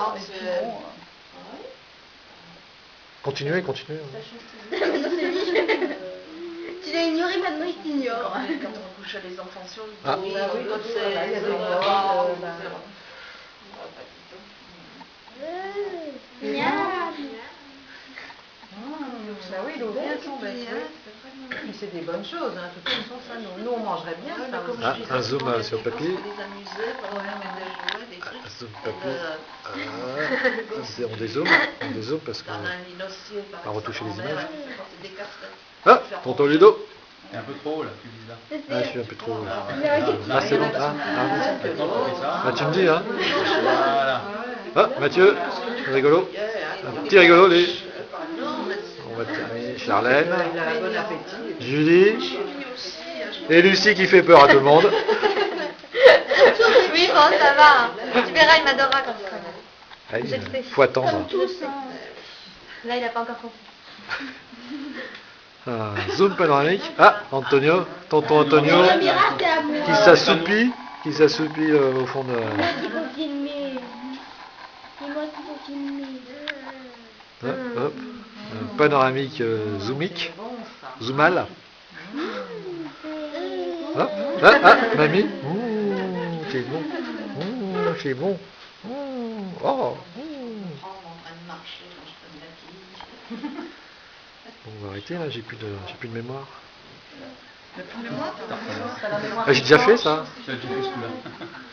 Non, mais c'est... sinon, Continuez, continuez. Maintenant, c'est lui. Tu l'as ignoré, maintenant il t'ignore. Quand on couche les enfants sur le dos, Ah. oui, quand c'est... voilà, il y a des c'est modes, pas du tout. Miam. bah oui, il ouvre bien son bec. Oui. Puis c'est des bonnes choses, hein. De toute façon, ça, nous on mangerait bien Ouais, ça mais comme aussi. Ah, je disais, un zoom, souvent, sur le les papier. gosses, les amuser, pendant qu'ils mettent des jouets, des trucs. Un zoom papier. On dézoome parce que... Dans un linossier, par On va retoucher les exemple, images. c'est des casse-têtes. Ah, tonton Ludo. C'est un peu trop haut là, tu dis là. Ah, je suis un peu trop... Là, c'est bon. maintenant tu fais ça. Ah, tu me dis, hein. Voilà. Ah, Mathieu, rigolo. Un petit rigolo, lui. On va terminer. Charlène, Il a bon appétit. Julie et Lucie qui fait peur à tout le monde. Oui, bon, ça va. Tu verras, il m'adorera quand il sera là. Ah, Je le sais. faut attendre. Là, il n'a pas encore compris. Ah, zoom panoramique. Ah, Antonio, tonton Antonio, qui s'assoupit au fond de... Il faut filmer. C'est moi qui faut filmer. Hop, hop. Un panoramique zoomique, Bon ça. zoomal. Hop, ah, mamie. Ouh, c'est bon. Ouh, c'est bon. Ouh, oh. Oh, en train de marcher quand je prends de la quille. Bon, on va arrêter là, j'ai plus de mémoire. Depuis le mois, t'as la mémoire. Ah, j'ai déjà fait ça. Tu as dit jusque là.